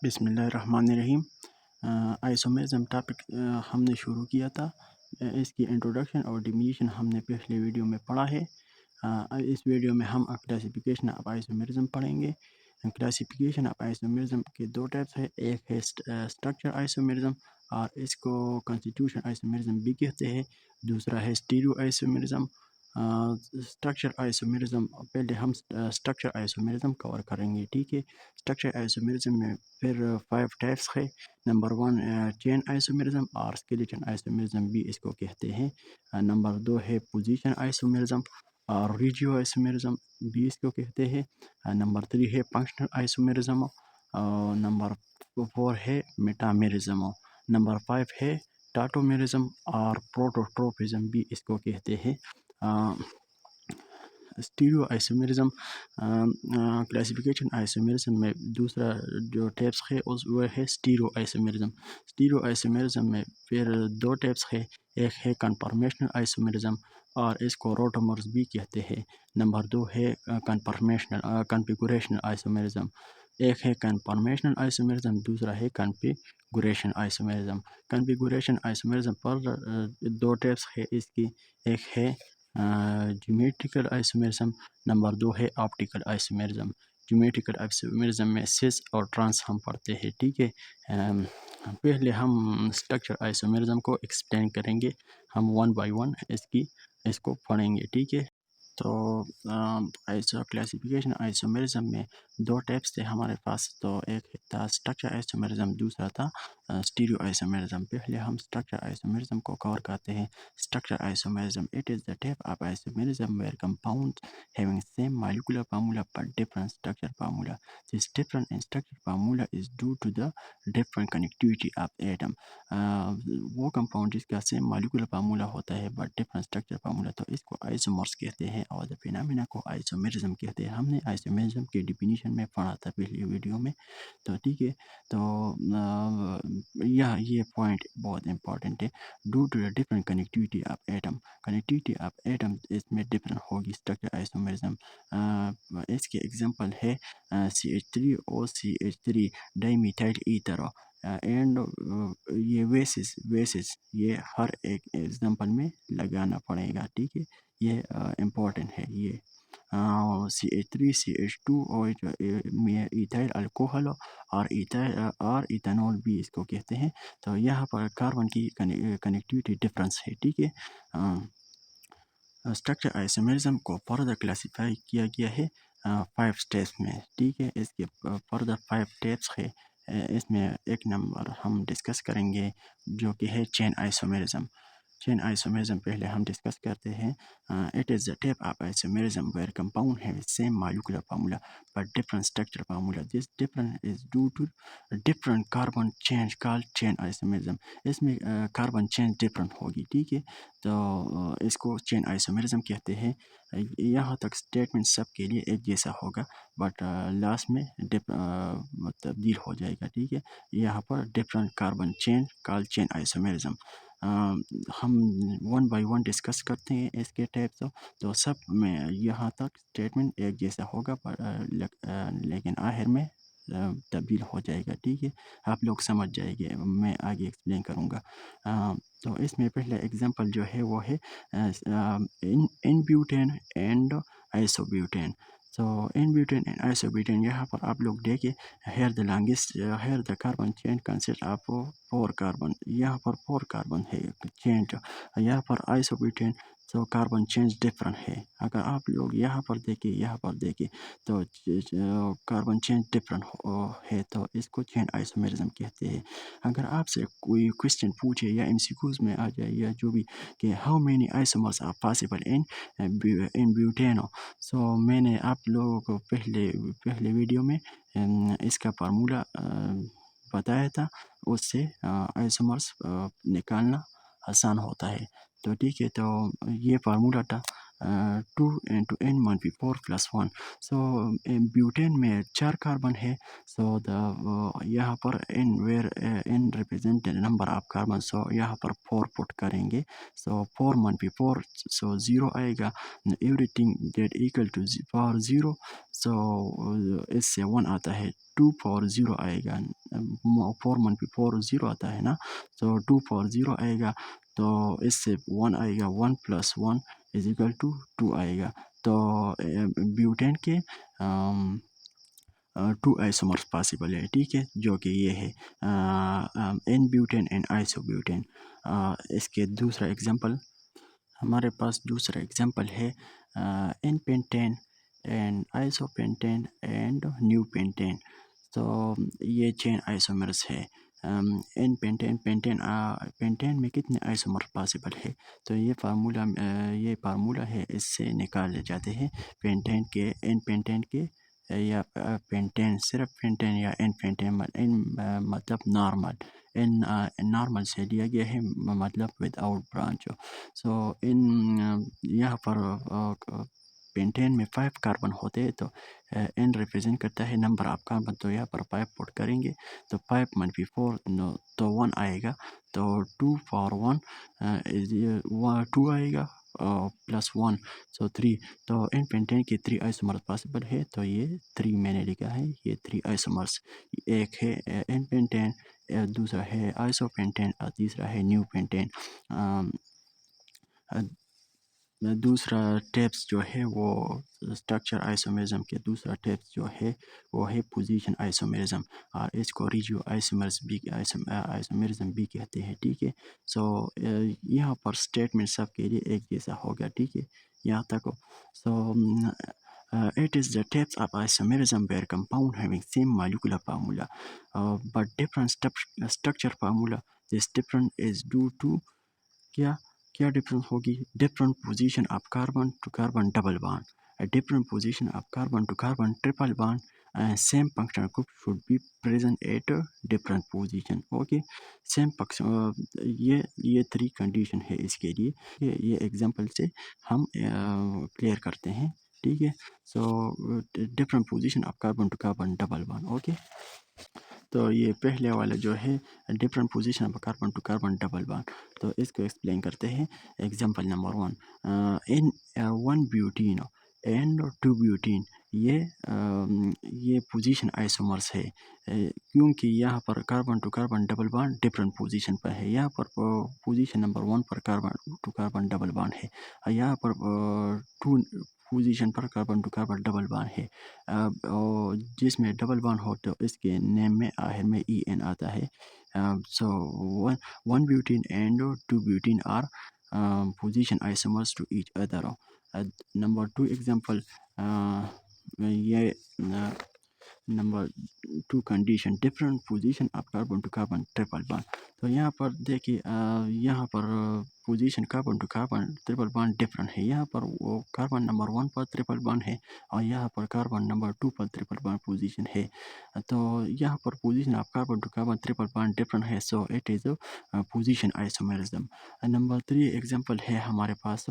बिस्मिल्लाहिर्रहमानिर्रहीम। Isomerism topic हमने शुरू किया था। इसकी इंट्रोडक्शन और डिफिनीशन हमने पिछले वीडियो में पढ़ा है। इस वीडियो में हम क्लासिफिकेशन ऑफ आइसोमेरिज्म पढ़ेंगे। क्लासिफिकेशन ऑफ आइसोमेरिज्म के दो टाइप्स है, एक है स्ट्रक्चर आइसोमेरिज्म और इसको कॉन्स्टिट्यूशन आइसोमेरिज्म भी कहते हैं। दूसरा है स्टीरियो आइसोमेरिज्म। स्ट्रक्चर आइसोमेरिज्म, पहले हम स्ट्रक्चर आइसोमेरिज्म कवर करेंगे, ठीक है। स्ट्रक्चर आइसोमेरिज्म में फिर 5 टाइप्स है। नंबर 1 चेन आइसोमेरिज्म और स्केलेटन आइसोमेरिज्म भी इसको कहते हैं। नंबर 2 है पोजीशन आइसोमेरिज्म और रेजियो आइसोमेरिज्म भी इसको कहते हैं। नंबर 3 है फंक्शनल आइसोमेरिज्म। नंबर 4 है मेटामेरिज्म। नंबर 5 है टाटोमेरिज्म और प्रोटोट्रोपिज्म भी इसको कहते हैं। स्टीरियो आइसोमेरिज्म क्लासिफिकेशन आइसोमेरिज्म में दूसरा जो टाइप्स है उस वो है स्टीरियो आइसोमेरिज्म। स्टीरियो आइसोमेरिज्म में फिर 2 टाइप्स है, एक है कन्फर्मेशनल आइसोमेरिज्म और इसको रोटोमर्स भी कहते हैं। नंबर 2 है कन्फिगुरेशनल आइसोमेरिज्म। एक है कन्फर्मेशनल आइसोमेरिज्म, दूसरा है कन्फिगुरेशन आइसोमेरिज्म। कन्फिगुरेशन आइसोमेरिज्म पर 2 टाइप्स है इसकी, एक है ज्योमेट्रिकल आइसोमेरिज्म, नंबर 2 है ऑप्टिकल आइसोमेरिज्म। ज्योमेट्रिकल आइसोमेरिज्म में सिस और ट्रांस हम पढ़ते हैं, ठीक है। पहले हम स्ट्रक्चर आइसोमेरिज्म को एक्सप्लेन करेंगे, हम 1 बाय 1 इसको पढ़ेंगे, ठीक है। तो क्लासिफिकेशन आइसोमेरिज्म में 2 टाइप्स थे हमारे पास, तो एक था स्ट्रक्चर आइसोमेरिज्म, दूसरा था स्टीरियो आइसोमेरिज्म। पहले हम स्ट्रक्चर आइसोमेरिज्म को कवर करते हैं। Structure isomerism, it is the type of isomerism where compound having same molecular formula but different structure formula. This difference in structure formula is due to the different connectivity of atom. वो compound जिसका same molecular formula होता है but different structure formula, तो इसको isomers कहते हैं और the phenomena को आइसोमेरिज्म कहते हैं। हमने आइसोमेरिज्म की डिफिनीशन में पढ़ा था पिछली वीडियो में, तो ठीक है। तो ये पॉइंट बहुत इंपॉर्टेंट है। Due to the different connectivity of atom, connectivity of atom इसमें डिफरेंट होगी स्ट्रक्चर आइसोमेरिज्म। इसके एग्जांपल है CH3 और CH3 डाइमिथाइल ईथर एंड ये वेसिस ये हर एक एग्जांपल में लगाना पड़ेगा, ठीक है। ये इम्पोर्टेंट है। ये CH3 CH2 और इथाइल अल्कोहल और इथेनॉल भी इसको कहते हैं। तो यहाँ पर कार्बन की कनेक्टिविटी डिफरेंस है, ठीक है। स्ट्रक्चर आइसोमेरिज्म को फर्दर क्लासिफाई किया गया है 5 स्टेप्स में, ठीक है। इसके फर्दर 5 स्टेप्स है। इसमें एक नंबर हम डिस्कस करेंगे जो कि है चेन आइसोमेरिज्म। चेन आइसोमेरिज्म पहले हम डिस्कस करते हैं। It is the type of isomerism where compound have same molecular formula but different structure formula. This difference is due to different carbon chain called chain isomerism. इसमें carbon chain different होगी, ठीक है। तो इसको chain isomerism कहते हैं। यहाँ तक स्टेटमेंट सबके लिए एक जैसा होगा बट लास्ट में तब्दील हो जाएगा, ठीक है। यहाँ पर different carbon chain called chain isomerism. हम 1 बाय 1 डिस्कस करते हैं इसके टाइप्स। तो सब में यहाँ तक स्टेटमेंट एक जैसा होगा लेकिन आखिर में तब्दील हो जाएगा, ठीक है। आप लोग समझ जाएंगे, मैं आगे एक्सप्लेन करूँगा। तो इसमें पहले एग्जांपल जो है वो है in butane and isobutane. So in butane and isobutane, यहाँ पर आप लोग देखिए, here the carbon chain consists of 4 carbon, यहाँ पर 4 कार्बन है चेंज। यहाँ पर आइसोब्यूटेन तो कार्बन चेंज डिफरेंट है। अगर आप लोग यहाँ पर देखिए तो कार्बन चेंज डिफरेंट है, तो इसको चेन आइसोमेरिज्म कहते हैं। अगर आपसे कोई क्वेश्चन पूछे या MCQs में आ जाए या जो भी कि how many isomers are possible in ब्यूटेनो, सो मैंने आप लोगों को पहले वीडियो में इसका फार्मूला बताया था, उससे आइसोमर्स निकालना आसान होता है। तो ठीक है, तो ये फार्मूला था 2 × n-4 + 1. सो ब्यूटेन में 4 कार्बन है. सो यहाँ पर n represent number of carbon. So यहाँ पर 4 पुट करेंगे. सो 4 × 4 सो 0 आएगा. Everything get equal to power 0. So इससे 1 आता है. 2 पावर 0 आएगा. 4 × 4 0 आता है ना. तो 2 पावर 0 आएगा. तो इससे 1 आएगा. 1 + 1 = 2 आएगा. तो ब्यूटेन के 2 आइसोमर्स पॉसिबल है. ठीक है, जो कि ये है एन ब्यूटेन एंड आइसोब्यूटेन. इसके दूसरा एग्जांपल हमारे पास है n pentane and isopentane and neopentane. तो ये चेन आइसोमर्स है. एन पेंटेन में कितने आइसोमर पॉसिबल है. तो ये फार्मूला है, इससे निकाले जाते हैं एन पेंटेन के या पेंटेन, सिर्फ पेंटेन या एन पेंटेन. एन मतलब नॉर्मल से लिया गया है, मतलब विदाउट ब्रांच. सो यहाँ पर पेंटेन में 5 कार्बन होते हैं. तो एन रिप्रेजेंट करता है नंबर ऑफ कार्बन. तो यहाँ पर 5 पुट करेंगे. तो 5 × 4 तो 1 आएगा. तो 2 पावर 1 2 आएगा +1 सो 3. तो एन पेंटेन के 3 आइसोमर्स पॉसिबल है. तो ये 3 मैंने लिखा है. ये 3 आइसोमर्स, एक है एन पेंटेन, दूसरा है आइसोपेंटेन और तीसरा है न्यू पेंटेन. दूसरा टेप्स जो है वो स्ट्रक्चर आइसोमेरिज्म के दूसरा टेप्स जो है वो है पोजीशन आइसोमेरिज्म, और इसको रिजियो आइसोमेरिज्म भी कहते हैं. ठीक है. सो यहाँ पर स्टेटमेंट सब के लिए एक जैसा होगा. ठीक है, यहाँ तक. सो it is the types of isomerism where compound having same molecular formula but different structure formula. This difference is due to क्या डिफरेंस होगी. Different position of carbon to carbon double bond, different position of carbon to carbon triple bond, same functional group should be present at different position. Okay, same ये 3 condition है इसके लिए. ये example से हम clear करते हैं. ठीक है. So different position of carbon to carbon double bond. Okay, तो ये पहले वाला जो है different position of carbon to carbon double bond. तो इसको एक्सप्लेन करते हैं. Example number 1, in 1 butene and 2 butene. ये पोजीशन आइसोमर्स है क्योंकि यहाँ पर carbon to carbon double bond different position पर है. यहाँ पर पोजीशन नंबर 1 पर carbon to carbon double bond है, और यहाँ पर 2 पोजीशन पर carbon to carbon double bond है. जिसमें डबल बॉन्ड हो तो इसके नेम में आखिर में en आता है. So 1 butene and 2 butene are position isomers to each other. Number 2 example, ये number 2 condition different position of carbon to carbon triple bond. तो यहाँ पर देखिए, यहाँ पर position carbon to carbon triple bond different है. यहाँ पर वो कार्बन नंबर 1 पर ट्रिपल बॉन्ड है और यहाँ पर कार्बन नंबर 2 पर ट्रिपल बॉन्ड पोजीशन है. तो यहाँ पर position of carbon to carbon triple bond different है. So it is position isomerism. Number 3 example है हमारे पास.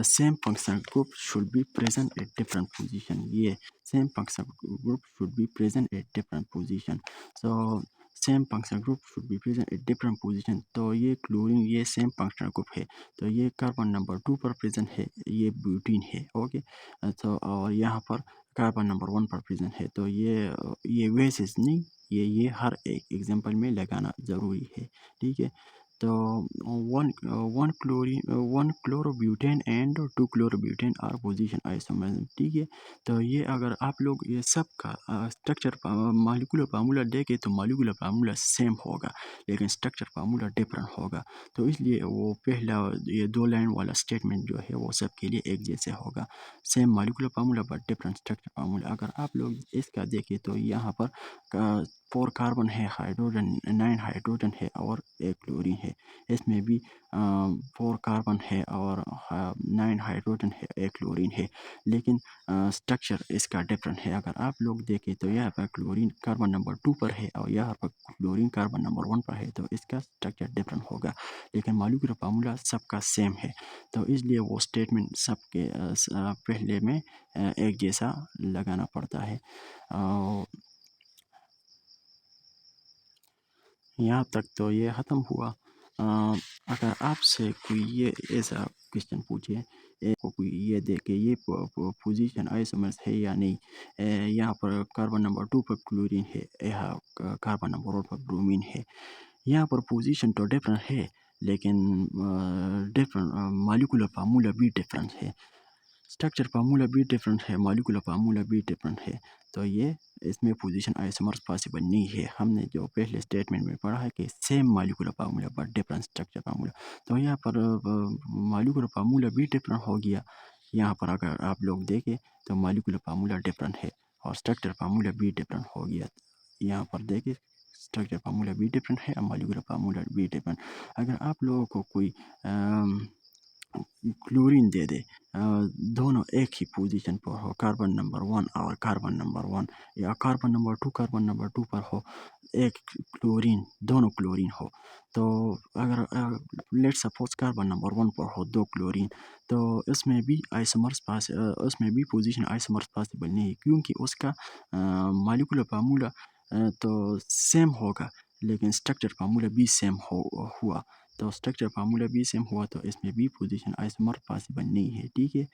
Same functional group should be present at different position. ये same functional group should be present at different position. So same functional group should be present at different position. तो ये chlorine ये same functional group है. तो ये carbon number 2 पर present है, ये ब्यूटीन है. ओके, तो और यहाँ पर कार्बन नंबर 1 पर प्रेजेंट है. तो ये बेसिस नहीं, ये हर एक एग्जांपल में लगाना ज़रूरी है. ठीक है. तो 1 chlorobutane and 2 chlorobutane are position isomerism. ठीक है. तो ये अगर आप लोग ये सब का स्ट्रक्चर मॉलिक्यूलर फार्मूला देखे तो मॉलिक्यूलर फार्मूला सेम होगा लेकिन स्ट्रक्चर फार्मूला डिफरेंट होगा. तो इसलिए वो पहला ये 2 लाइन वाला स्टेटमेंट जो है वो सब के लिए एक जैसे होगा. Same molecular formula but different structure formula. अगर आप लोग इसका देखें तो यहाँ पर 4 कार्बन है, हाइड्रोजन 9 हाइड्रोजन है और 1 क्लोरीन है। इसमें भी 4 कार्बन है और 9 हाइड्रोजन है, 1 क्लोरीन है, लेकिन स्ट्रक्चर इसका डिफरेंट है। अगर आप लोग देखें तो यहाँ पर क्लोरीन कार्बन नंबर 2 पर है और यहाँ पर क्लोरीन कार्बन नंबर 1 पर है, तो इसका स्ट्रक्चर डिफरेंट होगा, लेकिन मॉलिक्यूलर फार्मूला सबका सेम है। तो इसलिए वो स्टेटमेंट सबके पहले में एक जैसा लगाना पड़ता है। यहाँ तक तो ये ख़त्म हुआ। अगर आपसे कोई ये ऐसा क्वेश्चन पूछे, कोई ये दे के ये पोजीशन आइसोमर्स है या नहीं, यहाँ पर कार्बन नंबर 2 पर क्लोरीन है, यहाँ कार्बन नंबर 1 पर ब्रोमीन है, यहाँ पर पोजीशन तो डिफरेंट है, लेकिन डिफरेंट मॉलिक्यूलर फार्मूला भी डिफरेंट है, स्ट्रक्चर फार्मूला भी डिफरेंट है, मॉलिक्यूलर फार्मूला भी डिफरेंट है। तो ये इसमें पोजीशन आइसोमर्स पॉसिबल नहीं है। हमने जो पहले स्टेटमेंट में पढ़ा है कि same molecular formula but different structure formula, तो यहाँ पर मॉलिक्यूलर फार्मूला भी डिफरेंट हो गया। यहाँ पर अगर आप लोग देखें तो मॉलिक्यूलर फार्मूला डिफरेंट है और स्ट्रक्चर फार्मूला भी डिफरेंट हो गया। यहाँ पर देखें स्ट्रक्चर फार्मूला भी डिफरेंट है और मॉलिक्यूलर फार्मूला भी डिफरेंट। अगर आप लोगों को कोई क्लोरीन दे दे, दोनों एक ही पोजीशन पर हो, कार्बन नंबर 1 और कार्बन नंबर 1, या कार्बन नंबर 2 पर हो, एक क्लोरीन, दोनों क्लोरीन हो, तो अगर लेट सपोज कार्बन नंबर 1 पर हो 2 क्लोरीन, तो इसमें भी उसमें भी पोजीशन आइसोमर्स पॉसिबल नहीं है, क्योंकि उसका मॉलिक्यूलर फार्मूला तो सेम होगा, लेकिन स्ट्रक्चर फार्मूला भी सेम हुआ। तो स्ट्रक्चर फार्मूला भी सेम हुआ, तो इसमें भी पोजीशन आइसोमर पॉसिबल नहीं है। ठीक है।